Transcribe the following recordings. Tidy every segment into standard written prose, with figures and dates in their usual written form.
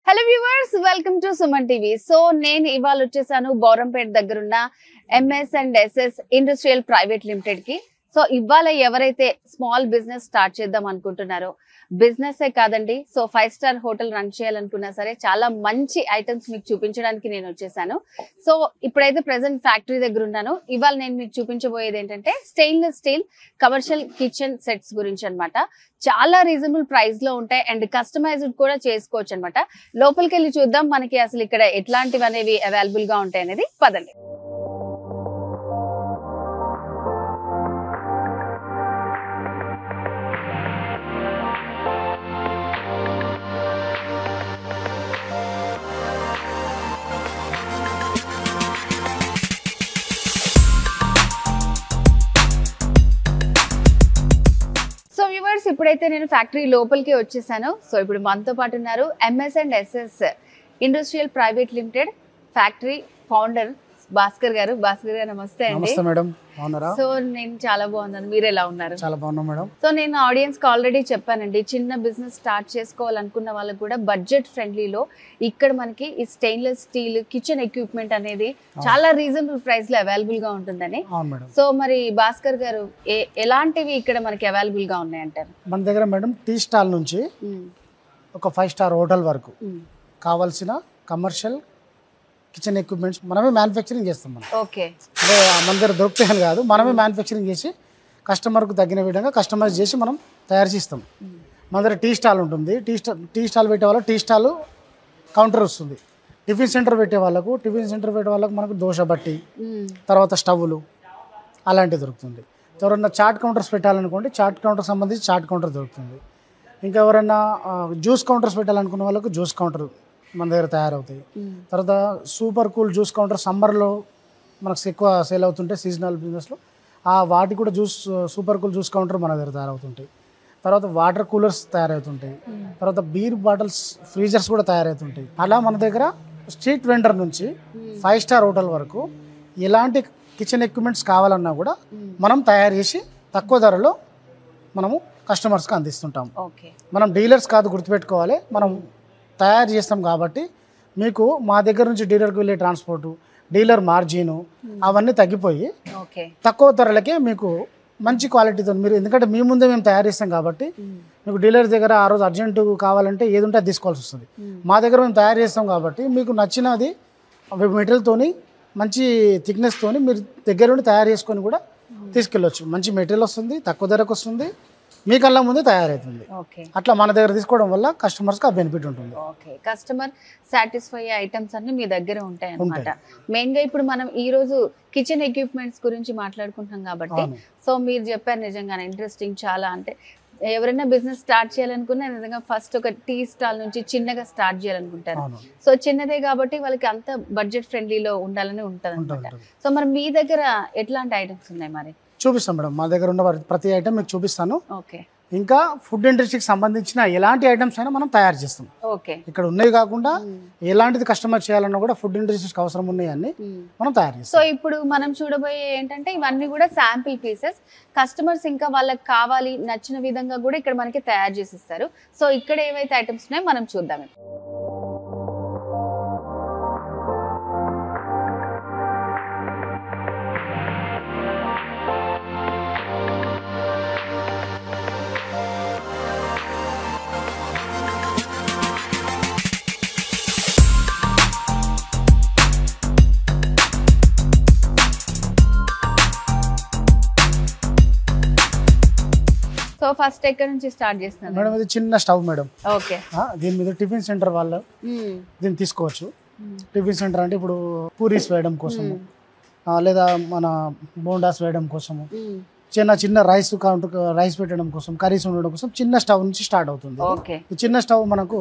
Hello viewers, welcome to Suman TV. So నేను ఇవాళ వచ్చేసాను బౌరంపేట దగ్గరున్న MS&SS ఇండస్ట్రియల్ ప్రైవేట్ లిమిటెడ్ కి. సో ఇవాళ ఎవరైతే స్మాల్ బిజినెస్ స్టార్ట్ చేద్దాం అనుకుంటున్నారో, బిజినెస్ ఏ కాదండి, సో 5 స్టార్ హోటల్ రన్ చేయాలనుకున్నా సరే చాలా మంచి ఐటమ్స్ మీకు చూపించడానికి నేను వచ్చేసాను. సో ఇప్పుడైతే ప్రెసెంట్ ఫ్యాక్టరీ దగ్గర ఉన్నాను. ఇవాళ నేను మీకు చూపించబోయేది ఏంటంటే stainless steel commercial kitchen sets గురించి అన్నమాట. చాలా రీజనబుల్ ప్రైస్ లో ఉంటాయి అండ్ కస్టమైజ్డ్ కూడా చేసుకోవచ్చు అనమాట. లోపలికి వెళ్ళి చూద్దాం మనకి అసలు ఇక్కడ ఎట్లాంటివి అనేవి అవైలబుల్ గా ఉంటాయి అనేది. పదండి. ఇప్పుడైతే నేను ఫ్యాక్టరీ లోపలికి వచ్చేసాను. సో ఇప్పుడు మనతో పాటు ఉన్నారు MS&SS industrial private limited factory founder Bhaskar గారు. భాస్కర్ గారు నమస్తే అండి. నమస్తే మేడం, బాగున్నారా? సో నేను చాలా బాగున్నాను, మీరు ఎలా ఉన్నారు? చాలా బాగున్నా మేడం. సో నేను ఆడియన్స్ కి ఆల్రెడీ చెప్పానండి, చిన్న బిజినెస్ స్టార్ట్ చేసుకోవాలనుకున్న వాళ్ళకి కూడా బడ్జెట్ ఫ్రెండ్లీలో ఇక్కడ మనకి ఈ స్టెయిన్లెస్ స్టీల్ కిచెన్ ఎక్విప్మెంట్ అనేది చాలా రీజనబుల్ ప్రైస్ లో అవైలబుల్ గా ఉంటుందని. సో మరి భాస్కర్ గారు ఎలాంటివి ఇక్కడ మనకి అవైలబుల్ గా ఉన్నాయంటారు? మన దగ్గర మేడం టీ స్టాల్ నుంచి ఒక 5 స్టార్ హోటల్ వరకు కావాల్సిన కమర్షియల్ కిచెన్ ఎక్విప్మెంట్స్ మనమే మ్యానుఫ్యాక్చరింగ్ చేస్తాం. మనం ఓకే, అంటే మన దగ్గర దొరుకుతాయని కాదు, మనమే మ్యానుఫ్యాక్చరింగ్ చేసి కస్టమర్కు తగ్గిన విధంగా కస్టమైజ్ చేసి మనం తయారు చేస్తాం. మన దగ్గర టీ స్టాల్ ఉంటుంది. టీ స్టాల్ పెట్టే వాళ్ళకి టీ స్టాల్ కౌంటర్ వస్తుంది. టిఫిన్ సెంటర్ పెట్టే వాళ్ళకు మనకు దోశ బట్టి, తర్వాత స్టవ్లు అలాంటివి దొరుకుతుంది. ఎవరైనా చాట్ కౌంటర్స్ పెట్టాలనుకోండి, చాట్ కౌంటర్ సంబంధించి చాట్ కౌంటర్ దొరుకుతుంది. ఇంకా ఎవరైనా జ్యూస్ కౌంటర్స్ పెట్టాలనుకున్న వాళ్ళకు జ్యూస్ కౌంటర్ మన దగ్గర తయారవుతాయి. తర్వాత సూపర్ కూల్ జ్యూస్ కౌంటర్ సమ్మర్లో మనకు ఎక్కువ సేల్ అవుతుంటాయి సీజనల్ బిజినెస్లో. వాటి కూడా సూపర్ కూల్ జ్యూస్ కౌంటర్ మన దగ్గర తయారవుతుంటాయి. తర్వాత వాటర్ కూలర్స్ తయారవుతుంటాయి. తర్వాత బీర్ బాటిల్స్, ఫ్రీజర్స్ కూడా తయారవుతుంటాయి. అలా మన దగ్గర స్ట్రీట్ వెండర్ నుంచి 5 స్టార్ హోటల్ వరకు ఎలాంటి కిచెన్ ఎక్విప్మెంట్స్ కావాలన్నా కూడా మనం తయారు చేసి తక్కువ ధరలో మనము కస్టమర్స్కి అందిస్తుంటాం. మనం డీలర్స్ కాదు, గుర్తుపెట్టుకోవాలి. మనం తయారు చేస్తాం కాబట్టి మీకు మా దగ్గర నుంచి డీలర్కి వెళ్ళే ట్రాన్స్పోర్టు, డీలర్ మార్జిను అవన్నీ తగ్గిపోయి తక్కువ ధరలకే మీకు మంచి క్వాలిటీతో మీరు, ఎందుకంటే మీ ముందే మేము తయారు చేస్తాం కాబట్టి మీకు డీలర్ దగ్గర ఆ రోజు అర్జెంటు కావాలంటే ఏది ఉంటే అది తీసుకోవాల్సి వస్తుంది. మా దగ్గర మేము తయారు చేస్తాం కాబట్టి మీకు నచ్చినది మెటీరియల్తోని మంచి థిక్నెస్తోని మీరు దగ్గర నుండి తయారు చేసుకొని కూడా తీసుకెళ్ళొచ్చు. మంచి మెటీరియల్ వస్తుంది, తక్కువ ధరకు వస్తుంది, మీ కళ్ళ ముందే తయారవుతుంది. అట్లా మన దగ్గర తీసుకోవడం వల్ల కస్టమర్స్కి ఆ బెనిఫిట్ ఉంటుంది. కస్టమర్ సాటిస్ఫై ఐటమ్స్ అన్ని మీ దగ్గర ఉంటాయి అన్నమాట. మెయిన్ గా ఇప్పుడు మనం ఈ రోజు కిచెన్ ఎక్విప్మెంట్స్ గురించి మాట్లాడుకుంటున్నాం కాబట్టి, సో మీరు చెప్పారు నిజంగానే ఇంట్రెస్టింగ్ చాలా. అంటే ఎవరైనా బిజినెస్ స్టార్ట్ చేయాలనుకున్నా నిజంగా ఫస్ట్ ఒక టీ స్టాల్ నుంచి చిన్నగా స్టార్ట్ చేయాలనుకుంటారు. సో చిన్నదే కాబట్టి వాళ్ళకి అంత బడ్జెట్ ఫ్రెండ్లీలో ఉండాలని ఉంటుంది అనమాట. సో మరి మీ దగ్గర ఎట్లాంటి ఐటమ్స్ ఉన్నాయి? మరి చూపిస్తాం మేడం, మా దగ్గర ఉన్న ప్రతి ఐటమ్ మీకు చూపిస్తాను. ఇంకా ఫుడ్ ఇండస్ట్రీకి సంబంధించిన ఎలాంటి ఐటమ్స్ అయినా మనం తయారు చేస్తాం. ఇక్కడ ఉన్నవి కాకుండా ఎలాంటిది కస్టమర్ చేయాలన్నా కూడా ఫుడ్ ఇండస్ట్రీకి అవసరం ఉన్నాయని మనం తయారు చేస్తాం. సో ఇప్పుడు మనం చూడబోయే ఏంటంటే ఇవన్నీ కూడా శాంపిల్ పీసెస్. కస్టమర్స్ ఇంకా వాళ్ళకి కావాలి నచ్చిన విధంగా కూడా ఇక్కడ మనకి తయారు చేసి ఇస్తారు. సో ఇక్కడ ఏవైతే ఐటమ్స్ ఉన్నాయో మనం చూద్దాం. సో ఫస్ట్ ఎక్కడ నుంచి స్టార్ట్ చేస్తున్నారు మేడం? ఇది చిన్న స్టవ్ మేడం. ఓకే, దీని మీద టిఫిన్ సెంటర్ వాళ్ళు దీన్ని తీసుకోవచ్చు. టిఫిన్ సెంటర్ అంటే ఇప్పుడు పూరీస్ వేయడం కోసము, లేదా మన బోండాస్ వేయడం కోసము, చిన్న రైస్ రైస్ పెట్టడం కోసం, కర్రీస్ ఉండడం కోసం చిన్న స్టవ్ నుంచి స్టార్ట్ అవుతుంది. ఈ చిన్న స్టవ్ మనకు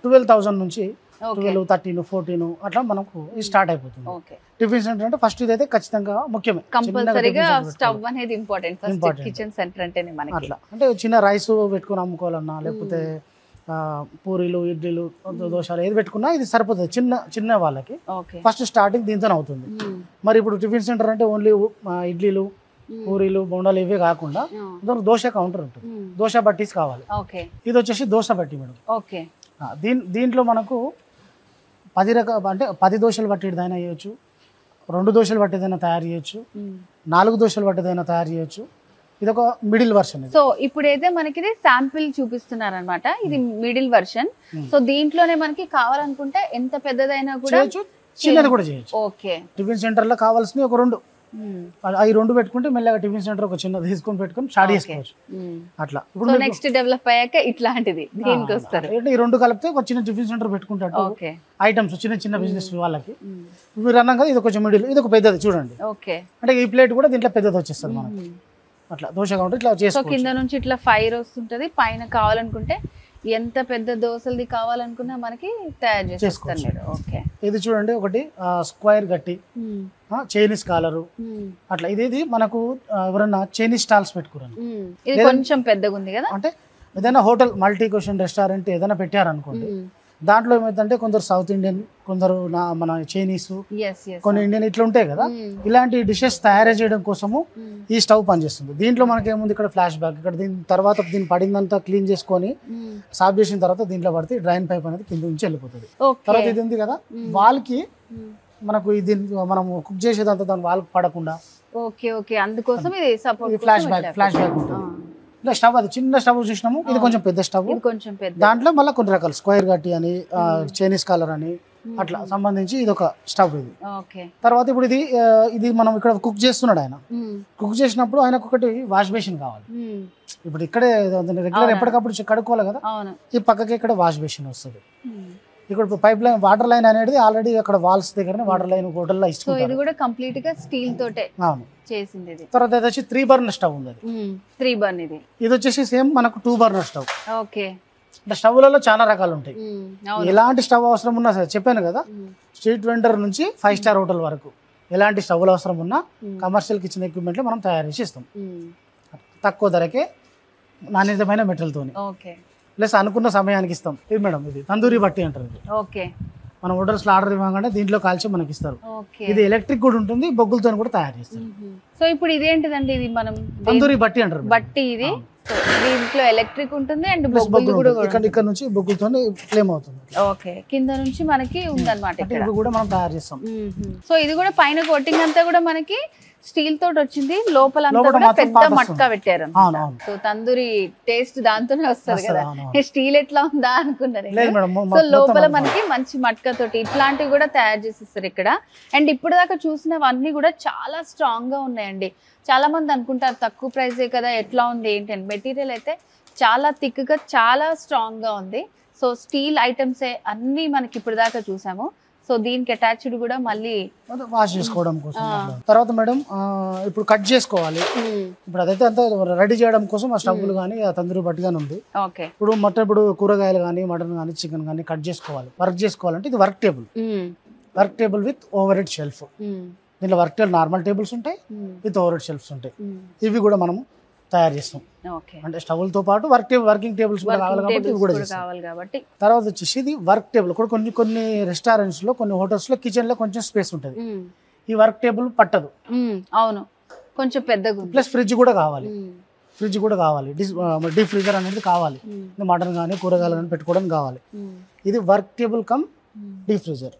12,000 నుంచి 12, 13, 14 అట్లా మనకు స్టార్ట్ అయిపోతుంది. టిఫిన్ సెంటర్ అంటే ఫస్ట్ ఇదైతే ఖచ్చితంగా ముఖ్యమే, కంపల్సరీగా స్టవ్ అనేది ఇంపార్టెంట్ ఫస్ట్ కిచెన్ సెంటర్ అంటేనే మనకి. అట్లా అంటే చిన్న రైస్ పెట్టుకుని అమ్ముకోవాలన్నా, లేకపోతే పూరీలు, ఇడ్లీలు, దోశలు ఏది పెట్టుకున్నా ఇది సరిపోతుంది చిన్న వాళ్ళకి. ఫస్ట్ స్టార్టింగ్ దీంతో అవుతుంది. మరి ఇప్పుడు టిఫిన్ సెంటర్ అంటే ఓన్లీ ఇడ్లీలు, పూరీలు, బొండాలు ఇవే కాకుండా దోశ కౌంటర్ ఉంటుంది. దోశ బట్టీస్ కావాలి. ఇది వచ్చేసి దోశ బట్టి మేడం. దీంట్లో మనకు 10 రకాల అంటే 10 దోశలు పట్టేదైనా చేయొచ్చు, 2 దోశలు పట్టేదైనా తయారు చేయొచ్చు, 4 దోశలు పట్టేదైనా తయారు చేయొచ్చు. ఇది ఒక మిడిల్ వర్షన్. సో ఇప్పుడైతే మనకి ఇది శాంపిల్ చూపిస్తున్నారు అనమాట. ఇది మిడిల్ వర్షన్. సో దీంట్లోనే మనకి కావాలనుకుంటే ఎంత పెద్దదైనా కూడా చిన్నది కూడా చేయొచ్చు. ఓకే. టిఫిన్ సెంటర్ లో కావాల్సిన ఒక 2 అవి 2 పెట్టుకుంటే మెల్లగా టిఫిన్ సెంటర్ ఒక చిన్నది తీసుకొని పెట్టుకొని స్టార్ట్ చేసుకోవచ్చు. అట్లా ఇప్పుడు నెక్స్ట్ డెవలప్ అయ్యాక ఇట్లాంటిది దీనికి వస్తారు. ఈ 2 కలిపితే ఒక చిన్న టిఫిన్ సెంటర్ పెట్టుకుంటాడు. ఓకే. ఐటమ్స్ చిన్న చిన్న బిజినెస్ వాళ్ళకి మీరు అన్నాం కదా, ఇది కొంచెం మిడిల్, ఇది ఒక పెద్దది చూడండి. ఓకే. అంటే ఈ ప్లేట్ కూడా దీంట్లో పెద్దది వచ్చేస్తుంది మనకి. అట్లా దోశ కౌంటర్ ఇట్లా చేసుకోవచ్చు. కింద నుంచి ఇట్లా ఫైర్ వస్తుంటది, పైన కావాలనుకుంటే ఎంత పెద్ద దోశలది కావాలనుకున్నా మనకి తయారు చేసుకోవచ్చు. ఓకే. ఇది చూడండి, ఒకటి స్క్వేర్ గట్టి చైనీస్ కాలరు అట్లా. ఇది మనకు ఎవరన్నా చైనీస్ స్టాల్స్ పెట్టుకున్నాను. ఇది కొంచెం పెద్దగా ఉంది కదా. అంటే ఏదైనా హోటల్ మల్టీ క్వశ్చన్ రెస్టారెంట్ ఏదైనా పెట్టారనుకోండి, దాంట్లో ఏమైందంటే కొందరు సౌత్ ఇండియన్, కొందరు మన చైనీస్, కొన్ని ఇండియన్ ఇట్లా ఉంటాయి కదా. ఇలాంటి డిషెస్ తయారు చేయడం కోసము ఈ స్టవ్ పనిచేస్తుంది. దీంట్లో మనకి ఏముంది, ఇక్కడ ఫ్లాష్ బ్యాక్, ఇక్కడ దీని తర్వాత దీన్ని పడిందంతా క్లీన్ చేసుకొని సాఫ్ చేసిన తర్వాత దీంట్లో పడితే డ్రైన్ పైప్ అనేది కింద నుంచి వెళ్ళిపోతుంది. తర్వాత ఇది ఉంది కదా, వాళ్ళకి మనకు ఇది మనం కుక్ చేసేదంతా దాని వాళ్ళకి పడకుండా. Okay okay. అందుకోసం ఇది సపోర్ట్ ఫ్లాష్ బ్యాక్ ఉంటుంది. ఇలా స్టవ్, అది చిన్న స్టవ్ చూసినాము, ఇది కొంచెం పెద్ద స్టవ్. దాంట్లో మళ్ళీ కొన్ని రకాల స్క్వేర్ గట్టి అని, చైనీస్ కలర్ అని అట్లా సంబంధించి ఇది ఒక స్టవ్. ఇది తర్వాత ఇప్పుడు ఇది మనం ఇక్కడ కుక్ చేస్తున్నాడు ఆయన. కుక్ చేసినప్పుడు ఆయనకు ఒకటి వాష్ బేసిన్ కావాలి. ఇప్పుడు ఇక్కడే రెగ్యులర్ ఎప్పటికప్పుడు కడుక్కోవాలి కదా, ఈ పక్కకి ఇక్కడ వాష్ బేసిన్ వస్తుంది. ఇక్కడ పైప్ లైన్, వాటర్ లైన్ అనేది ఆల్రెడీ అక్కడ వాల్స్ దగ్గర వాటర్ లైన్ హోటల్లో ఇస్తుంది. ఇది కూడా కంప్లీట్ గా స్టీల్ తోటే చేసింది. తర్వాత ఇది వచ్చి 3 బర్నర్ స్టవ్ ఉంది. 3 బర్నర్ ఇది వచ్చేసి సేమ్ మనకు 2 బర్నర్ స్టవ్. ఓకే. అంటే స్టవ్లలో చాలా రకాలు ఉంటాయి. ఎలాంటి స్టవ్ అవసరం ఉన్నా సరే, చెప్పాను కదా, స్ట్రీట్ వెండర్ నుంచి 5 స్టార్ హోటల్ వరకు ఎలాంటి స్టవ్లు అవసరం ఉన్నా కమర్షియల్ కిచెన్ ఎక్విప్మెంట్ మనం తయారు చేసి ఇస్తాం. తక్కువ ధరకే నాణ్యతమైన మెటీరియల్తో ప్లస్ అనుకున్న సమయానికి ఇస్తాం. ఇది మేడం, ఇది తందూరి బట్టి అంటారు. ఓకే. మనం హోటల్స్ లో ఆర్డర్ ఇవ్వగానే దీంట్లో కాల్చి మనకి ఇస్తారు. ఇది ఎలక్ట్రిక్ కూడా ఉంటుంది, బొగ్గులతో కూడా తయారు చేస్తారు. సో ఇప్పుడు ఇదేంటిదండి, ఇది మనం తందూరి బట్టి అంటారు. బట్టి ఇది దీంట్లో ఎలక్ట్రిక్ ఉంటుంది అండ్ బొగ్గులు కూడా ఇక్కడ నుంచి బొగ్గులతో ఫ్లేమ్ అవుతుంది. ఓకే. కింద నుంచి మనకి ఉందన్నమాట, ఇక్కడ కూడా మనం తయారు చేస్తాం. సో ఇది కూడా పైన కోటింగ్ అంతా కూడా మనకి స్టీల్ తోటి వచ్చింది, లోపల పెద్ద మట్కా పెట్టారు. సో తందూరి టేస్ట్ దాంతోనే వస్తుంది కదా. స్టీల్ ఎట్లా ఉందా అనుకున్నారు. సో లోపల మనకి మంచి మట్కా తోటి ఇట్లాంటివి కూడా తయారు చేసిస్తారు ఇక్కడ. అండ్ ఇప్పుడు దాకా చూసినవన్నీ కూడా చాలా స్ట్రాంగ్ గా ఉన్నాయండి. చాలా మంది అనుకుంటారు తక్కువ ప్రైజే కదా, ఎట్లా ఉంది ఏంటి అని. మెటీరియల్ అయితే చాలా థిక్ గా చాలా స్ట్రాంగ్ గా ఉంది. సో స్టీల్ ఐటమ్సే అన్ని మనకి ఇప్పుడు దాకా చూసాము. సో దీనికి అటాచ్డ్ కూడా మళ్ళీ వాష్ చేసుకోవడం కోసం. తర్వాత మేడం ఇప్పుడు కట్ చేసుకోవాలి. ఇప్పుడు అదైతే అంతా రెడీ చేయడం కోసం ఆ స్టవ్లు కానీ ఆ తందూరి బట్టి కానీ ఉంది. ఇప్పుడు కూరగాయలు కానీ మటన్ కానీ చికెన్ కానీ కట్ చేసుకోవాలి, వర్క్ చేసుకోవాలంటే ఇది work table with over head shelf. దీంట్లో వర్క్ టేబుల్ నార్మల్ టేబుల్స్ ఉంటాయి, విత్ ఓవర్ హెడ్ షెల్ఫ్స్ ఉంటాయి. ఇవి కూడా మనం తయారు చేస్తాం. అంటే స్టవ్లతో పాటు వర్కింగ్ టేబుల్స్ కూడా కావాలి కాబట్టి ఇవి కూడా చేస్తాం. తర్వాత వచ్చేసి ఇది వర్క్ టేబుల్ కూడా కొన్ని రెస్టారెంట్స్ లో, కొన్ని హోటల్స్ లో కిచెన్ లో కొంచెం స్పేస్ ఉంటుంది. ఈ వర్క్ టేబుల్ పట్టదు. అవును, కొంచెం పెద్దగా. ప్లస్ ఫ్రిడ్జ్ కూడా కావాలి, డీప్ ఫ్రీజర్ అనేది కావాలి. మటన్ కానీ కూరగాయలు కానీ పెట్టుకోవడానికి కావాలి. ఇది work table come deep freezer.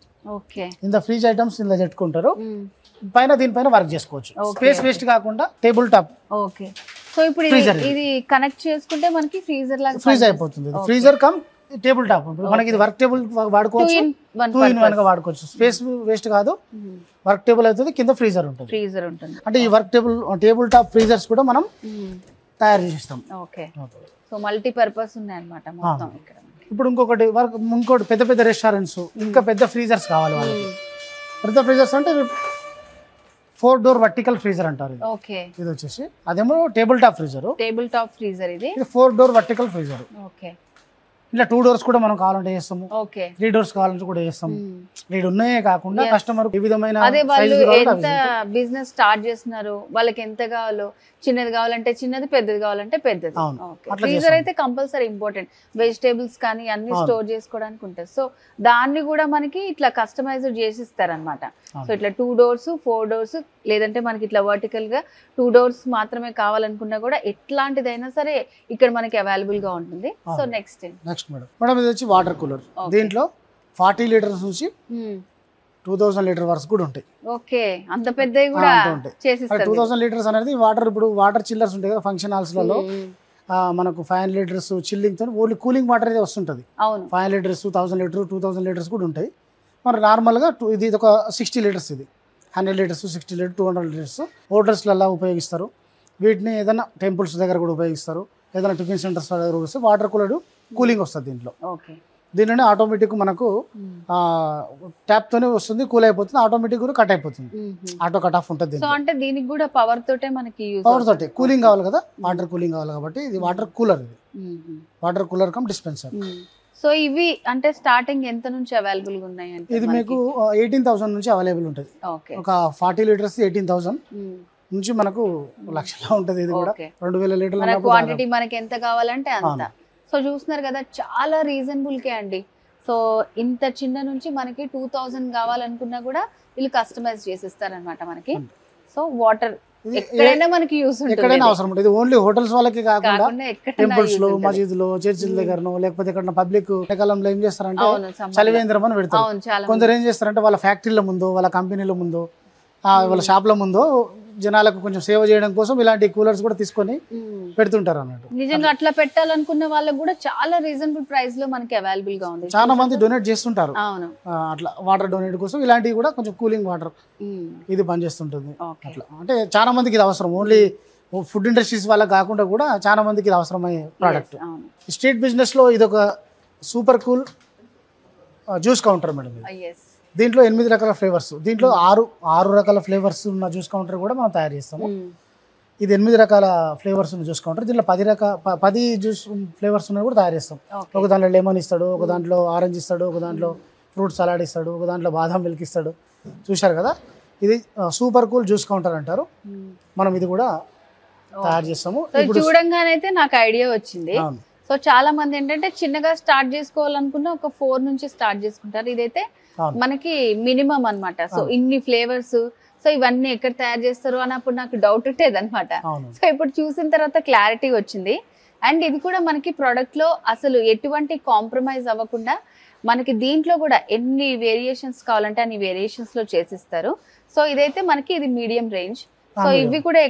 ఇంత ఫ్రీజ్ ఐటమ్స్ ఇందులో పెట్టుకుంటారు. పైన దీనిపైన వర్క్ చేసుకోవచ్చు, స్పేస్ వేస్ట్ కాకుండా. Table top. ఓకే. సో ఇప్పుడు ఇది కనెక్ట్ చేసుకుంటే మనకి ఫ్రీజర్ లాగా ఫ్రీజ్ అయిపోతుంది. Freezer come table top. మనకి ఇది వర్క్ టేబుల్ వాడుకోవచ్చు, 2 in 1 గా వాడుకోవచ్చు. స్పేస్ వేస్ట్ కాదు, వర్క్ టేబుల్ అవుతుంది, కింద ఫ్రీజర్ ఉంటుంది. అంటే ఈ వర్క్ టేబుల్ టాప్ ఫ్రీజర్స్ కూడా మనం తయారు చేస్తాం. ఓకే. సో మల్టీ పర్పస్ ఉన్నాయి అన్నమాట మొత్తం ఇక్కడ. ఇప్పుడు ఇంకోటి పెద్ద రెస్టారెంట్స్ ఇంకా పెద్ద ఫ్రీజర్స్ కావాలి వాళ్ళకి. పెద్ద ఫ్రీజర్స్ అంటే 4 డోర్ వర్టికల్ ఫ్రీజర్ అంటారు. ఇది వచ్చేసి అదేమో టేబుల్ టాప్ ఫ్రీజర్. ఇది 4 డోర్ వర్టికల్ ఫ్రీజర్. ఇలా 2 డోర్స్ కూడా మనం కావాలంటే చేస్తాము, 3 డోర్స్ కావాలంటే కూడా చేస్తాము. వీడు ఉన్నాయే కాకుండా కస్టమర్ ఏ విధమైన బిజినెస్ స్టార్ట్ చేస్తున్నారు, వాళ్ళకి ఎంత కావాలో, చిన్నది కావాలంటే చిన్నది, పెద్దది కావాలంటే పెద్దది. ఫ్రీజర్ అయితే కంపల్సరీ ఇంపార్టెంట్. వెజిటేబుల్స్ కానీ అన్ని స్టోర్ చేసుకోవడానికి ఉంటుంది. సో దాన్ని కూడా మనకి ఇట్లా కస్టమైజ్డ్ చేసి ఇస్తారు అనమాట. సో ఇట్లా 2 డోర్స్ 4 డోర్స్ లేదంటే మనకి ఇట్లా వర్టికల్ గా 2 doors మాత్రమే కావాలనుకున్నా కూడా ఎట్లాంటిదైనా సరే ఇక్కడ మనకి అవైలబుల్ గా ఉంటుంది. సో నెక్స్ట్ మేడం ఇది వచ్చి వాటర్ కూలర్. దీంట్లో 40 లీటర్స్ నుంచి 2000 లీటర్ వరకు కూడా ఉంటాయి. ఓకే, అంత పెద్దవి కూడా చేసిస్తారు. 2000 లీటర్స్ అనేది వాటర్, ఇప్పుడు వాటర్ చిల్లర్స్ ఉంటాయి కదా ఫంక్షన్ హాల్స్లలో, మనకు 500 లీటర్స్ చిల్లింగ్ తో ఓన్లీ కూలింగ్ వాటర్ అయితే వస్తుంటది. 500 లీటర్స్, 1000 లీటర్స్, 2000 లీటర్స్ కూడా ఉంటాయి. మరి నార్మల్గా ఇది ఒక 60 లీటర్స్, ఇది 100 లీటర్స్, 60 లీటర్స్, 200 లీటర్స్ హోటల్స్లలో ఉపయోగిస్తారు. వీటిని ఏదైనా టెంపుల్స్ దగ్గర కూడా ఉపయోగిస్తారు, ఏదైనా టిఫిన్ సెంటర్స్ దగ్గర ఉపయోగిస్తారు. వాటర్ కూలర్ కూలింగ్ వస్తుంది దీంట్లో. దీనిలోనే ఆటోమేటిక్ మనకు ట్యాప్ తోనే వస్తుంది, కూల్ అయిపోతుంది, ఆటోమేటిక్ కూడా కట్ అయిపోతుంది, ఆటో కట్ ఆఫ్ ఉంటుంది. అంటే దీనికి కూడా పవర్ తోటే మనకి పవర్ తోటే కూలింగ్ కావాలి కదా, వాటర్ కూలింగ్ కావాలి కాబట్టి ఇది వాటర్ కూలర్. ఇది water cooler come dispenser. So ఇవి అంటే స్టార్టింగ్ ఎంత నుంచి అవైలబుల్ గా ఉన్నాయి అంటే ఇది మీకు 18,000 నుంచి అవైలబుల్ ఉంటుంది. ఒక 40 లీటర్స్ 18,000 నుంచి మనకు లక్షలా ఉంటుంది. ఇది కూడా 2000 లీటర్ల క్వాంటిటీ మనకి ఎంత కావాలంటే అంత. సో చూస్తున్నారు కదా, చాలా రీజనబుల్ కే అండి. సో ఇంత చిన్న నుంచి మనకి 2000 కావాలనుకున్నా కూడా వీళ్ళు కస్టమైజ్ చేసిస్తారనమాట మనకి. సో వాటర్ ఎక్కడైనా మనకి యూస్ ఉంటుంది, ఎక్కడైనా అవసరం ఉంటుంది. ఓన్లీ హోటల్స్ వాళ్ళకి కాకుండా టెంపుల్స్ లో, మసీదులో, చర్చిల దగ్గరనో, లేకపోతే ఎక్కడ పబ్లిక్ కాలంలో ఏం చేస్తారంటే చలివేంద్రం అని పెడతారు. కొందరు ఏం చేస్తారంటే వాళ్ళ ఫ్యాక్టరీల ముందు, వాళ్ళ కంపెనీల ముందు, వాళ్ళ షాప్ల ముందు జనాలకు కొంచెం సేవ చేయడం కోసం ఇలాంటి కూలర్స్ కూడా తీసుకొని పెడుతుంటారు అన్నట్టు. నిజంగా అట్లా పెట్టాలనుకున్న వాళ్ళకి కూడా చాలా రీజనబుల్ ప్రైస్ లో మనకి అవైలబుల్ గా ఉంది. చాలా మంది డొనేట్ చేస్తుంటారు అట్లా వాటర్ డొనేట్ కోసం. ఇలాంటివి కూడా కొంచెం కూలింగ్ వాటర్ ఇది పనిచేస్తుంటుంది. అట్లా అంటే చాలా మందికి ఇది అవసరం. ఓన్లీ ఫుడ్ ఇండస్ట్రీస్ వాళ్ళకి కాకుండా కూడా చాలా మందికి ఇది అవసరమయ్యే ప్రోడక్ట్. స్ట్రీట్ బిజినెస్ లో ఇది ఒక super cool juice counter madam. దీంట్లో 8 రకాల ఫ్లేవర్స్, దీంట్లో 6 రకాల ఫ్లేవర్స్ ఉన్న జ్యూస్ కౌంటర్ కూడా మనం తయారు చేస్తాము. ఇది 8 రకాల ఫ్లేవర్స్ ఉన్న జ్యూస్ కౌంటర్. దీంట్లో 10 జ్యూస్ ఫ్లేవర్స్ ఉన్నవి కూడా తయారు చేస్తాం. ఒక దాంట్లో లెమన్ ఇస్తాడు, ఒక దాంట్లో ఆరెంజ్ ఇస్తాడు, ఒక దాంట్లో ఫ్రూట్ సలాడ్ ఇస్తాడు, ఒక దాంట్లో బాదం మిల్క్ ఇస్తాడు. చూశారు కదా, ఇది సూపర్ కూల్ జ్యూస్ కౌంటర్ అంటారు. మనం ఇది కూడా తయారు చేస్తాము. చూడంగానైతే నాకు ఐడియా వచ్చింది. సో చాలా మంది ఏంటంటే చిన్నగా స్టార్ట్ చేసుకోవాలనుకున్న ఒక 4 నుంచి స్టార్ట్ చేసుకుంటారు. ఇదైతే మనకి మినిమం అన్నమాట. సో ఇన్ని ఫ్లేవర్స్, సో ఇవన్నీ ఎక్కడ తయారు చేస్తారు అన్నప్పుడు నాకు డౌట్ ఉండేది అనమాట. సో ఇప్పుడు చూసిన తర్వాత క్లారిటీ వచ్చింది. అండ్ ఇది కూడా మనకి ప్రొడక్ట్ లో అసలు ఎటువంటి కాంప్రమైజ్ అవ్వకుండా మనకి దీంట్లో కూడా ఎన్ని వేరియేషన్స్ కావాలంటే అన్ని వేరియేషన్స్ లో చేసిస్తారు. సో ఇదైతే మనకి ఇది మీడియం రేంజ్. సో ఇవి కూడా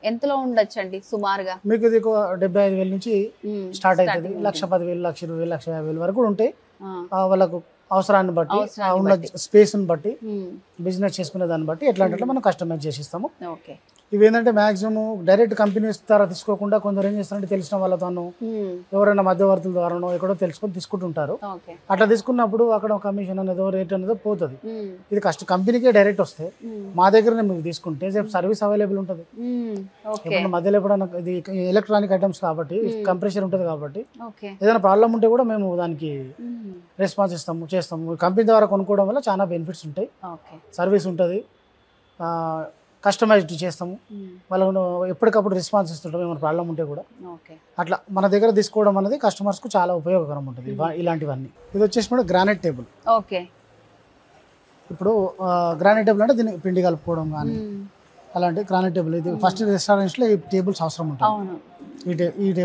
ఎంతలో ఉండొచ్చు అండి సుమారుగా? మీకు ఇది 75,000 నుంచి స్టార్ట్ అవుతుంది. 1,10,000, 1,20,000, 1,50,000 వరకు ఉంటాయి. వాళ్ళకు అవసరాన్ని బట్టి, ఉన్న స్పేస్ ని బట్టి, బిజినెస్ చేసుకునే దాన్ని బట్టి ఎట్లాంటి మనం కస్టమైజ్ చేసిస్తాము. ఇవి ఏంటంటే మాక్సిమం డైరెక్ట్ కంపెనీస్ ద్వారా తీసుకోకుండా కొందరు ఏం చేస్తారంటే తెలిసిన వాళ్ళతోనూ ఎవరైనా మధ్యవర్తుల ద్వారానో ఎక్కడో తెలుసుకొని తీసుకుంటుంటారు. అట్లా తీసుకున్నప్పుడు అక్కడ కమిషన్ అనేదో రేట్ అనేదో పోతుంది. ఇది కంపెనీకే డైరెక్ట్ వస్తే మా దగ్గరనే మీరు తీసుకుంటే సర్వీస్ అవైలబుల్ ఉంటుంది. మధ్యలో ఎప్పుడైనా ఇది ఎలక్ట్రానిక్ ఐటమ్స్ కాబట్టి కంప్రెషర్ ఉంటుంది కాబట్టి ఏదైనా ప్రాబ్లం ఉంటే కూడా మేము దానికి రెస్పాన్స్ ఇస్తాము, చేస్తాము. కంపెనీ ద్వారా కొనుక్కోవడం వల్ల చాలా బెనిఫిట్స్ ఉంటాయి. సర్వీస్ ఉంటుంది, కస్టమైజ్డ్ చేస్తాము, వాళ్ళను ఎప్పటికప్పుడు రెస్పాన్స్ ఇస్తుంటాం ఏమైనా ప్రాబ్లం ఉంటే కూడా. అట్లా మన దగ్గర తీసుకోవడం అనేది కస్టమర్స్కు చాలా ఉపయోగకరం ఉంటుంది ఇలాంటివన్నీ. ఇది వచ్చేసి కూడా గ్రానైట్ టేబుల్. ఇప్పుడు గ్రానైట్ టేబుల్ అంటే దీనికి పిండి కలుపుకోవడం కానీ అలాంటి గ్రానైట్ టేబుల్. ఇది ఫస్ట్ రెస్టారెంట్స్ లో ఈ టేబుల్స్ అవసరం ఉంటుంది.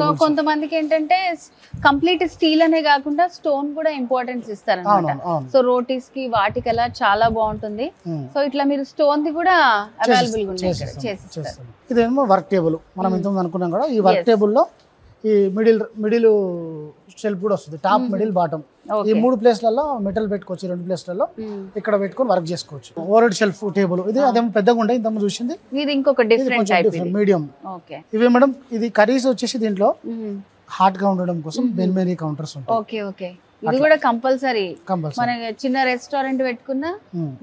సో కొంతమందికి ఏంటంటే కంప్లీట్ స్టీల్ అనే కాకుండా స్టోన్ కూడా ఇంపార్టెన్స్ ఇస్తారన్నమాట. సో రోటీస్ కి వాటికి అలా చాలా బాగుంటుంది. సో ఇట్లా మీరు స్టోన్ ది కూడా అవైలబుల్ గా చేస్తారు. ఇదేమో వర్క్ టేబుల్. మనం ఇంతకుముందు అనుకున్నాం కూడా ఈ వర్క్ టేబుల్ లో ఈ మిడిల్ షెల్ఫ్ కూడా వస్తుంది, టాప్ మిడిల్ బాటమ్. ఈ 3 ప్లేస్లలో మెటల్ పెట్టుకోవచ్చు, 2 ప్లేస్లలో ఇక్కడ పెట్టుకొని వర్క్ చేసుకోవచ్చు. ఓవర్హెడ్ షెల్ఫ్ టేబుల్ ఇది అదేమో పెద్దగా ఉండే ఇంత చూసింది, ఇంకొక డిఫరెంట్ మీడియం. ఇవే మేడం ఇది కర్రీస్ వచ్చేసి దీంట్లో హాట్ గా ఉండడం కోసం బెన్మేరీ కౌంటర్స్ ఉంటాయి. ఇది కూడా కంపల్సరీ. మన చిన్న రెస్టారెంట్ పెట్టుకున్నా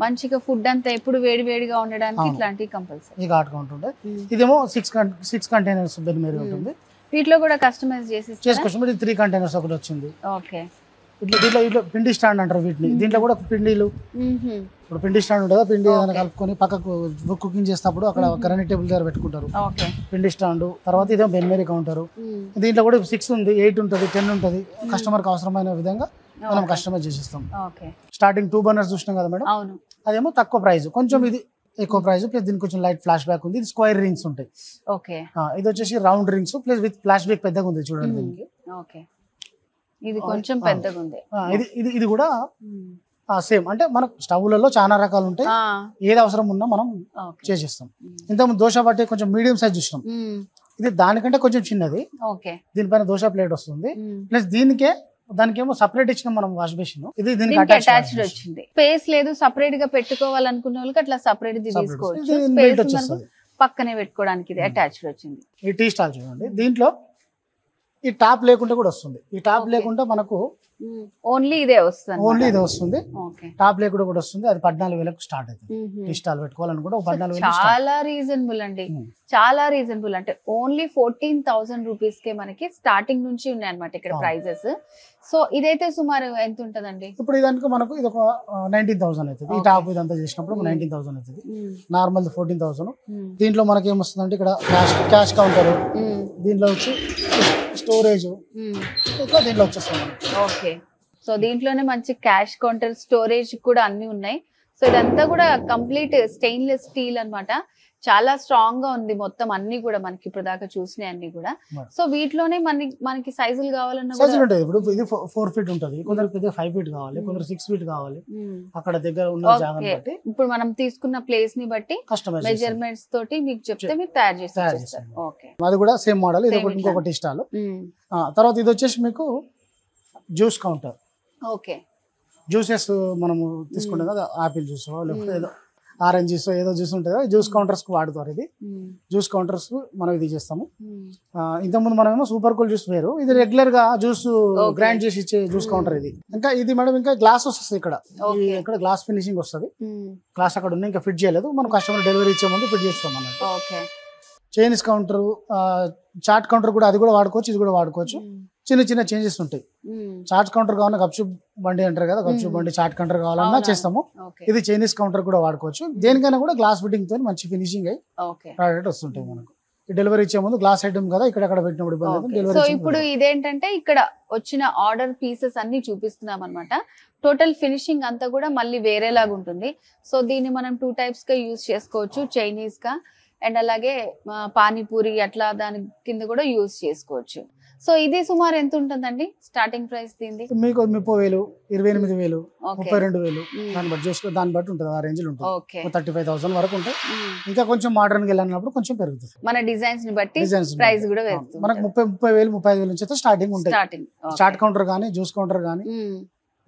మంచిగా ఫుడ్ అంతా ఎప్పుడు వేడి వేడిగా ఉండడానికి ఇట్లాంటివి కంపల్సరీ. ఈ హాట్ గా ఉంటుంది. ఇదేమో 6 కంటైనర్స్ బెన్మేరీ ఉంటుంది. వీటిలో కూడా కస్టమైజ్ చేసుకోవచ్చు. 3 కంటైనర్స్ ఒకటి వచ్చింది. దీంట్లో పిండి స్టాండ్ అంటారు వీటిని. దీంట్లో కూడా పిండిలు, ఇప్పుడు పిండి స్టాండ్ ఉంటుంది, పిండి ఏదైనా కలుపుకొని పక్కకు కుకింగ్ చేసేటప్పుడు అక్కడ గ్రానైట్ టేబుల్ దగ్గర పెట్టుకుంటారు పిండి స్టాండ్. తర్వాత ఇదే బెన్మేరీ కౌంటర్. దీంట్లో కూడా 6 ఉంది, 8 ఉంటుంది, 10 ఉంటుంది. కస్టమర్ కి అవసరమైన విధంగా మనం కస్టమైజ్ చేసిస్తాం. స్టార్టింగ్ 2 బర్నర్స్ చూసినాం కదా మేడం, అదేమో తక్కువ ప్రైస్. కొంచెం ఇది ఎక్కువ ప్రైస్, ప్లస్ దీనికి కొంచెం లైట్ ఫ్లాష్ బ్యాక్ ఉంది. ఇది స్క్వేర్ రింగ్స్ ఉంటాయి. ఓకే. ఇది వచ్చేసి round rings plus with flash back పెద్దగా ఉంది చూడండి దీనికి. ఓకే, ఇది కొంచెం పెద్దగా ఉంది. ఇది కూడా సేమ్, అంటే మనకు స్టవ్లలో చాలా రకాలు ఉంటాయి, ఏది అవసరం ఉన్నా మనం చేసేస్తాం. ఇంతకుముందు దోశ బట్టి కొంచెం మీడియం సైజ్ చూసినాం, ఇది దానికంటే కొంచెం చిన్నది. దీనిపైన దోశ ప్లేట్ వస్తుంది, ప్లస్ దానికేమో సపరేట్ ఇచ్చిన మనం వాష్ బేసిన్. ఇది దీనికి అటాచ్డ్ వచ్చింది. స్పేస్ లేదు సపరేట్ గా పెట్టుకోవాలనుకున్న వాళ్ళకి అట్లా సపరేట్ తీసుకోవచ్చు, పక్కనే పెట్టుకోవడానికి ఇది అటాచ్డ్ వచ్చింది. ఈ టీ స్టాల్ చూడండి, దీంట్లో ఈ టాప్ లేకుండా కూడా వస్తుంది. ఈ టాప్ లేకుండా మనకు ఓన్లీ ఇదే వస్తుంది, టాప్ లేకుండా కూడా వస్తుంది. అది 14,000 స్టార్ట్ అవుతుంది. టీ స్టాల్ పెట్టుకోవాలనుకుంటే 14,000. చాలా రీజనబుల్ అండి, చాలా రీజనబుల్. అంటే ఓన్లీ 14,000 రూపీస్ కే మనకి స్టార్టింగ్ నుంచి ఉన్నాయి అనమాట ఇక్కడ ప్రైజెస్. సో ఇదైతే సుమారు ఎంత ఉంటదండి? ఇప్పుడు ఇదానికి మనకు ఇది ఒక 19,000 అవుతుంది. ఈ టాప్ ఇదంతా చేసినప్పుడు 19,000 అవుతుంది. నార్మల్ 14,000. దీంట్లో మనకి ఏమొస్తుంది అంటే ఇక్కడ క్యాష్ కౌంటర్, దీంట్లో వచ్చి స్టోరేజ్ ఇట్లా దీంట్లో వచ్చేస్తుంది. ఓకే, సో దీంట్లోనే మంచి క్యాష్ కౌంటర్, స్టోరేజ్ కూడా అన్ని ఉన్నాయి. సో ఇదంతా కూడా కంప్లీట్ స్టెయిన్లెస్ స్టీల్ అన్నమాట. చాలా స్ట్రాంగ్ గా ఉంది మొత్తం అన్ని కూడా మనకి ఇప్పుడు దాకా చూసినాయి అన్ని కూడా. సో వీటిలోనే మనకి సైజులు కావాలన్నా ఉంటాయి. ఇప్పుడు ఇది 4 ఫీట్ ఉంటుంది, కొందరు 5 ఫీట్ కావాలి, కొందరు 6 ఫీట్ కావాలి. అక్కడ దగ్గర ఉన్న జాగాని బట్టి ఇప్పుడు మనం తీసుకున్న ప్లేస్ ని బట్టి మెజర్మెంట్స్ తోటి మీకు చెప్తే మీరు తయారు చేస్తారు. ఓకే, అది కూడా సేమ్ మోడల్. ఇది ఇంకొకటి స్టాల్. తర్వాత ఇది వచ్చేసి మీకు జ్యూస్ కౌంటర్. ఓకే, జ్యూసెస్ మనము తీసుకుంటాం కదా, ఆపిల్ జ్యూస్ లేకపోతే ఏదో ఆరెంజ్ జ్యూస్ ఏదో జ్యూస్ ఉంటుంది కదా, జ్యూస్ కౌంటర్స్ కు వాడుతారు. ఇది జ్యూస్ కౌంటర్స్ మనం ఇది చేస్తాము. ఇంతకుముందు మనం ఏమో సూపర్ కూల్ జ్యూస్ వేరు, ఇది రెగ్యులర్ గా జ్యూస్ గ్రైండ్ చేసి ఇచ్చే జ్యూస్ కౌంటర్ ఇది. ఇంకా ఇది మేడం ఇంకా గ్లాస్ వస్తుంది ఇక్కడ గ్లాస్ ఫినిషింగ్ వస్తుంది. గ్లాస్ అక్కడ ఉంది, ఇంకా ఫిట్ చేయలేదు, మనం కస్టమర్ డెలివరీ ఇచ్చే ముందు ఫిట్ చేస్తాం అన్నట్టు. చైనీస్ కౌంటర్, చాట్ కౌంటర్ కూడా, అది కూడా వాడుకోవచ్చు, ఇది కూడా వాడుకోవచ్చు. చిన్న చిన్న చేంజెస్ ఉంటాయి. చాట్ కౌంటర్ కావాలన్నా గప్చుప్ బండి అంటారు కదా, గప్చుప్ బండి చాట్ కౌంటర్ కావాలన్నా చేస్తాము. ఇది చైనీస్ కౌంటర్ కూడా వాడుకోవచ్చు. దేనికైనా కూడా గ్లాస్ ఫిట్టింగ్ తో మంచి ఫినిషింగ్ అయ్యి ప్రోడక్ట్ వస్తుంటాయి మనకు. డెలివరీ ఇచ్చే ముందు గ్లాస్ ఐటమ్ కదా, ఇక్కడ పెట్టినప్పుడు. సో ఇప్పుడు ఇదేంటంటే ఇక్కడ వచ్చిన ఆర్డర్ పీసెస్ అన్ని చూపిస్తున్నాం అనమాట. టోటల్ ఫినిషింగ్ అంతా కూడా మళ్ళీ వేరేలాగా ఉంటుంది. సో దీన్ని మనం 2 టైప్స్ గా యూజ్ చేసుకోవచ్చు, చైనీస్ గా అండ్ అలాగే పానీపూరి అట్లా దాని కింద కూడా యూజ్ చేసుకోవచ్చు. సో ఇది సుమారు ఎంత ఉంటుందండి స్టార్టింగ్ ప్రైస్ దీనిది? మీకు 30,000, 28,000, 32,000 దాన్ని బట్టి ఉంటుంది. ఆ రేంజ్ లో ఉంటుంది. 35,000 వరకు ఉంటాయి. ఇంకా కొంచెం మోడర్న్ గా వెళ్ళినప్పుడు కొంచెం పెరుగుతుంది. మన డిజైన్స్ ని బట్టి ప్రైస్ కూడా పెరుగుతుంది. మనకు 30,000, 35,000 నుంచి అయితే స్టార్టింగ్ ఉంటాయి. చాట్ కౌంటర్ గానీ, జ్యూస్ కౌంటర్ గానీ,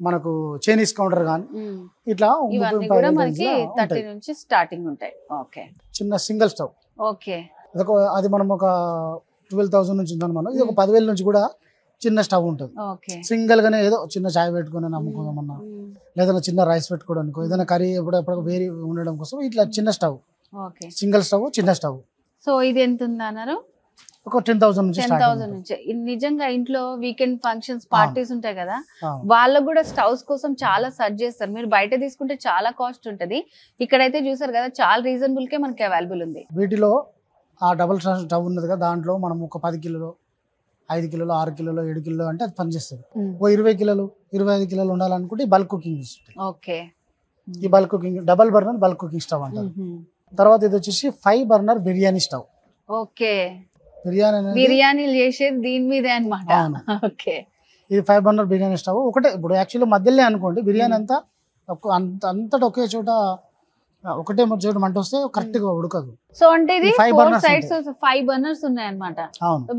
మనకు చైనీస్ కౌంటర్ గానీ, ఇట్లా ఇవన్నీ కూడా మనకి 30 నుంచి స్టార్టింగ్ ఉంటాయి. ఓకే, చిన్న సింగిల్ స్టవ్. ఓకే, అది మనం ఒక 12,000 నుంచి ఉందని మనం. ఇది ఒక 10,000 నుంచి కూడా చిన్న స్టవ్ ఉంటుంది. సింగిల్ గానే ఏదో చిన్న చాయ్ పెట్టుకుని అమ్ముకోదామన్నా, లేదా చిన్న రైస్ పెట్టుకోవడానికి, ఏదైనా కర్రీ ఎప్పుడెప్పుడు వేరే ఉండడం కోసం ఇట్లా చిన్న స్టవ్, సింగిల్ స్టవ్, చిన్న స్టవ్. సో ఇది ఎంత ఉంది అన్నారు? ఒక 10,000 నుంచి. 10,000 నుంచి. నిజంగా ఇంట్లో వీకెండ్ ఫంక్షన్స్, పార్టీస్ ఉంటాయి కదా, వాళ్ళకు కూడా స్టవ్స్ కోసం చాలా సర్చ్ చేస్తారు. మీరు బయట తీసుకుంటే చాలా కాస్ట్ ఉంటది, ఇక్కడైతే చూసారు కదా చాలా రీజనబుల్ కే మనకి అవైలబుల్ ఉంది. వీటిలో ఆ డబుల్ స్టవ్ ఉన్నది కదా, దాంట్లో మనం ఒక 10 కిలోలు, 5 కిలోలు, 6 కిలోలు, 7 కిలోలు అంటే అది పనిచేస్తుంది. ఓ 20 కిలోలు, 25 కిలోలు ఉండాలనుకుంటే బల్క్ కుకింగ్. ఓకే, ఈ bulk cooking double burner bulk cooking stove అంటారు. తర్వాత ఇది వచ్చేసి 5 బర్నర్ బిర్యానీ స్టవ్. ఓకే, బిర్యానీలు చేసేది దీని మీదే అన్నమాట. ఓకే, ఇది 5 బర్నర్ బిర్యానీ స్టవ్. ఒకటే ఇప్పుడు యాక్చువల్లీ మధ్యలో అనుకోండి, బిర్యానీ అంతా అంతటా ఒకే చోట ఒకటే చోట మంట వస్తే కరెక్ట్ గా ఉడకదు. సో అంటే ఇది 5 బర్నర్స్ ఉన్నాయి అన్నమాట.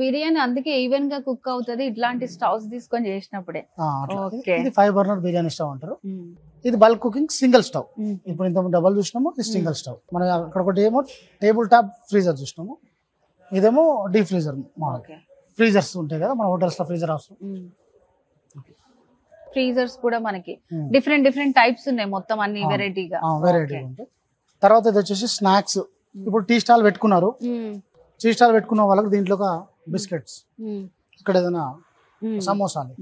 బిర్యానీ అందుకే ఈవెన్ గా కుక్ అవుతుంది ఇట్లాంటి స్టవ్స్ తీసుకొని చేసినప్పుడే. ఇది 5 బర్నర్ బిర్యానీ స్టవ్ అంటారు. ఇది బల్క్ కుకింగ్ సింగిల్ స్టవ్. ఇప్పుడు ఇంత డబల్ చూసినాము, ఇది సింగిల్ స్టవ్. మనం అక్కడ ఒకటి ఏమో టేబుల్ టాప్ ఫ్రీజర్ చూసినాము, ఇదేమో డీప్ ఫ్రీజర్. ఫ్రీజర్స్ ఉంటాయి కదా మన హోటల్స్ లో, ఫ్రీజర్ అవసరం. ఫ్రీజర్స్ కూడా మనకి డిఫరెంట్ టైప్స్ ఉన్నాయి, మొత్తం అన్ని వెరైటీగా ఉంటాయి. తర్వాత ఇది వచ్చేసి స్నాక్స్. ఇప్పుడు టీ స్టాల్ పెట్టుకున్నారు, టీ స్టాల్ పెట్టుకున్న వాళ్ళకి దీంట్లో ఒక బిస్కెట్స్, ఇక్కడ ఏదైనా సమోసాలు,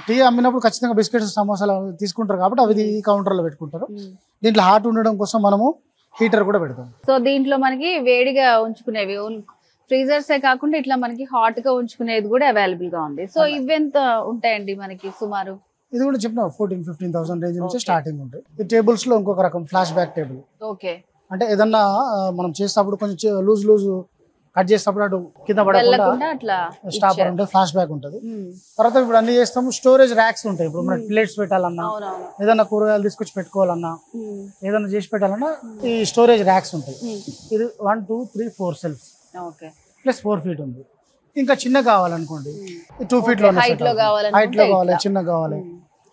టీ అమ్మినప్పుడు ఖచ్చితంగా బిస్కెట్స్, సమోసాలు తీసుకుంటారు కాబట్టి అవి ఈ కౌంటర్ లో పెట్టుకుంటారు. దీంట్లో హాట్ ఉండడం కోసం మనము హీటర్ కూడా పెడతాం. సో దీంట్లో మనకి వేడిగా ఉంచుకునేవి ఫ్రీజర్సే కాకుండా ఇట్లా మనకి హాట్ గా ఉంచుకునేది కూడా అవైలబుల్ గా ఉంది. సో ఇవెంత ఉంటాయండి మనకి సుమారు? ఇది కూడా చెప్పిన 14,000-15,000 రేంజ్ నుంచి స్టార్టింగ్ ఉంటాయి. ఈ టేబుల్స్ లో ఇంకొక రకం ఫ్లాష్ బ్యాక్ టేబుల్. ఓకే, అంటే ఏదన్నా మనం చేసేటప్పుడు కొంచెం లూజ్ కట్ చేసేటప్పుడు అటు కింద పడకుండా స్టాపర్ ఉంటుంది, ఫ్లాష్ బ్యాక్ ఉంటుంది. తర్వాత ఇప్పుడు అన్ని చేస్తాము. స్టోరేజ్ ర్యాక్స్ ఉంటాయి. ఇప్పుడు మన ప్లేట్స్ పెట్టాలన్నా, ఏదన్నా కూరగాయలు తీసుకొచ్చి పెట్టుకోవాలన్నా, ఏదన్నా చేసి పెట్టాలన్నా ఈ స్టోరేజ్ ర్యాక్స్ ఉంటాయి. ఇది 1 2 3 4 సెల్ఫ్స్ ప్లస్ 4 feet ఉంది. ఇంకా చిన్న కావాలనుకోండి 2 feet లో హైట్ లో కావాలి, చిన్న కావాలి.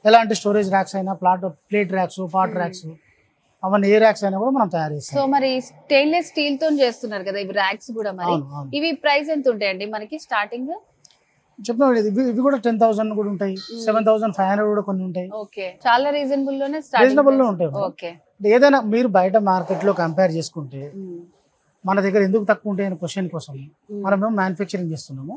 ఎలాంటి స్టోరేజ్ ర్యాక్స్ అయినా, ప్లేట్ ర్యాక్స్, పాట్ ర్యాక్స్, అవన్నీ ఏ ర్యాక్స్ అయినా కూడా మనం తయారు చేస్తాం. సో మరి స్టెయిన్లెస్ స్టీల్ తో చేస్తున్నారు కదా ఇవి ర్యాక్స్ కూడా, మరి ఇవి ప్రైస్ ఎంత ఉంటాయండి మనకి స్టార్టింగ్? చెప్పిన ఇవి కూడా 10,000 కూడా ఉంటాయి, 7,500 కూడా కొన్ని ఉంటాయి. ఓకే, చాలా రీజనబుల్ లో ఉంటాయి. ఓకే, ఏదైనా మీరు బయట మార్కెట్ లో కంపేర్ చేసుకుంటే మన దగ్గర ఎందుకు తక్కువ ఉంటాయి అనే క్వశ్చన్ కోసం మనమేమో మ్యానుఫ్యాక్చరింగ్ చేస్తున్నాము,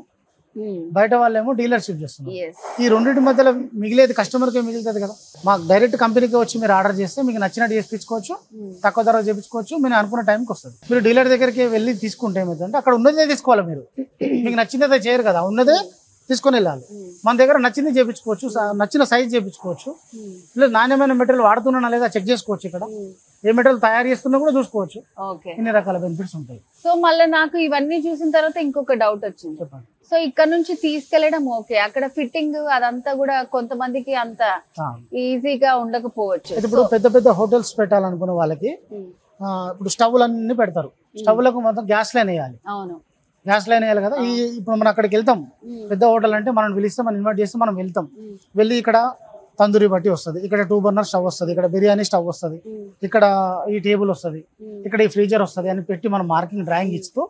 బయట వాళ్ళేమో డీలర్షిప్ చేస్తున్నారు. ఈ రెండింటి మధ్యలో మిగిలేది కస్టమర్కే మిగులుతుంది కదా. మాకు డైరెక్ట్ కంపెనీకి వచ్చి మీరు ఆర్డర్ చేస్తే మీకు నచ్చినట్టు చేయించుకోవచ్చు, తక్కువ ధర చేయించుకోవచ్చు, మీరు అనుకున్న టైంకి వస్తుంది. మీరు డీలర్ దగ్గరికి వెళ్ళి తీసుకుంటే ఏమైందంటే అక్కడ ఉన్నదే తీసుకోవాలి. మీరు మీకు నచ్చినదే చేయరు కదా, ఉన్నదే తీసుకొని వెళ్ళాలి. మన దగ్గర నచ్చింది చేయించుకోవచ్చు, నచ్చిన సైజ్ చేయించుకోవచ్చు, లేదా నాణ్యమైన మెటీరియల్ వాడుతున్నా లేదా చెక్ చేసుకోవచ్చు. ఇక్కడ ఏ మెటీరియల్ తయారు చేస్తున్నా కూడా చూసుకోవచ్చు. ఇన్ని రకాల బెనిఫిట్స్ ఉంటాయి. సో మళ్ళీ నాకు ఇవన్నీ చూసిన తర్వాత ఇంకొక డౌట్ వచ్చింది. చెప్పండి. సో ఇక్కడ నుంచి తీసుకెళ్లడం ఓకే, అక్కడ ఫిట్టింగ్ అదంతా కూడా కొంతమందికి అంత ఈజీగా ఉండకపోవచ్చు. ఇప్పుడు పెద్ద పెద్ద హోటల్స్ పెట్టాలనుకున్న వాళ్ళకి ఇప్పుడు స్టవ్లు అన్ని పెడతారు. స్టవ్లకు మొత్తం గ్యాస్ లైన్ వేయాలి. అవును, గ్యాస్ లైన్ వేయాలి కదా. ఇప్పుడు మనం అక్కడికి వెళ్తాం, పెద్ద హోటల్ అంటే మనం పిలిస్తే మనం ఇన్వైట్ చేస్తే మనం వెళ్తాం. వెళ్ళి ఇక్కడ తందూరి బట్టి వస్తుంది, ఇక్కడ 2 burner స్టవ్ వస్తుంది, ఇక్కడ బిర్యానీ స్టవ్ వస్తుంది, ఇక్కడ ఈ టేబుల్ వస్తుంది, ఇక్కడ ఈ ఫ్రీజర్ వస్తుంది అని పెట్టి మనం మార్కింగ్ డ్రాయింగ్ ఇస్తూ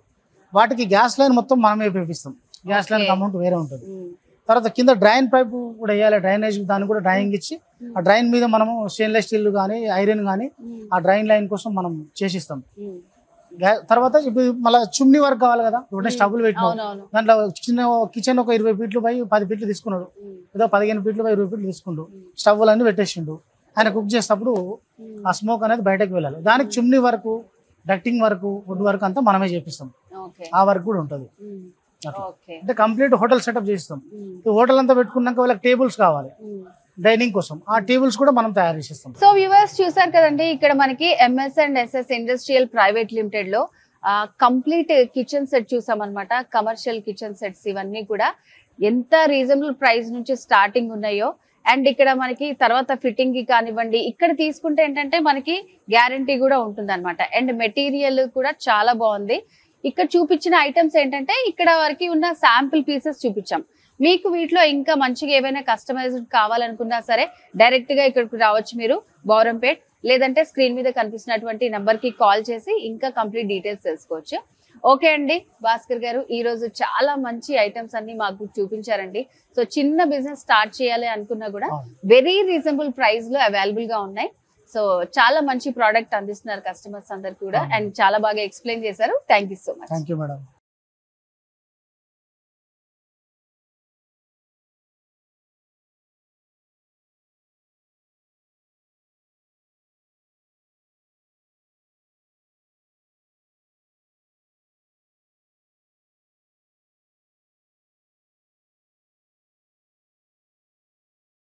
వాటికి గ్యాస్ లైన్ మొత్తం మనమే వేపిస్తాం. గ్యాస్ లైన్ అమౌంట్ వేరే ఉంటుంది. తర్వాత కింద డ్రైన్ పైప్ కూడా వేయాలి, డ్రైనేజ్ దాన్ని కూడా డ్రాయింగ్ ఇచ్చి ఆ డ్రైన్ మీద మనము స్టెయిన్లెస్ స్టీల్ కానీ ఐరన్ కానీ ఆ డ్రైన్ లైన్ కోసం మనం చేసిస్తాం. తర్వాత ఇప్పుడు మళ్ళీ చుమ్నీ వర్క్ కావాలి కదా. ఇప్పుడు స్టవ్లు పెట్టినాం, దాంట్లో చిన్న కిచెన్ ఒక 20 feet పై 10 feet తీసుకున్నాడు, ఏదో 15 feet పై 20 feet తీసుకుండు, స్టవ్లు అన్ని పెట్టేసిండు. ఆయన కుక్ చేసేటప్పుడు ఆ స్మోక్ అనేది బయటకు వెళ్ళాలి. దానికి చుమ్నీ work, ducting work, wood work అంతా మనమే చేపిస్తాం. ఆ వర్క్ కూడా ఉంటుంది. అంటే కంప్లీట్ హోటల్ సెటప్ చేస్తాం. హోటల్ అంతా పెట్టుకున్నాక వాళ్ళకి టేబుల్స్ కావాలి డైనింగ్ కోసం, ఆ టేబుల్స్ కూడా మనం తయారు చేస్తాం. సో వ్యూవర్స్ చూసారు కదండి, ఇక్కడ మనకి MS&SS ఇండస్ట్రియల్ ప్రైవేట్ లిమిటెడ్ లో కంప్లీట్ కిచెన్ సెట్ చూసాం అనమాట. కమర్షియల్ కిచెన్ సెట్స్ ఇవన్నీ కూడా ఎంత రీజనబుల్ ప్రైస్ నుంచి స్టార్టింగ్ ఉన్నాయో, అండ్ ఇక్కడ మనకి తర్వాత ఫిట్టింగ్ కి కానివ్వండి, ఇక్కడ తీసుకుంటే ఏంటంటే మనకి గ్యారంటీ కూడా ఉంటుంది అనమాట. అండ్ మెటీరియల్ కూడా చాలా బాగుంది. ఇక్కడ చూపించిన ఐటమ్స్ ఏంటంటే ఇక్కడ వరకు ఉన్న శాంపిల్ పీసెస్ చూపించాం. మీకు వీటిలో ఇంకా మంచిగా ఏవైనా కస్టమైజ్డ్ కావాలనుకున్నా సరే డైరెక్ట్ గా ఇక్కడికి రావచ్చు మీరు, బౌరంపేట్. లేదంటే స్క్రీన్ మీద కనిపిస్తున్నటువంటి నంబర్ కి కాల్ చేసి ఇంకా కంప్లీట్ డీటెయిల్స్ తెలుసుకోవచ్చు. ఓకే అండి, భాస్కర్ గారు ఈ రోజు చాలా మంచి ఐటమ్స్ అన్ని మాకు చూపించారండి. సో చిన్న బిజినెస్ స్టార్ట్ చేయాలి అనుకున్నా కూడా వెరీ రీజనబుల్ ప్రైస్ లో అవైలబుల్ గా ఉన్నాయి. సో చాలా మంచి ప్రోడక్ట్ అందిస్తున్నారు కస్టమర్స్ అందరు కూడా, అండ్ చాలా బాగా ఎక్స్ప్లెయిన్ చేశారు. Thank you so much. Thank you madam.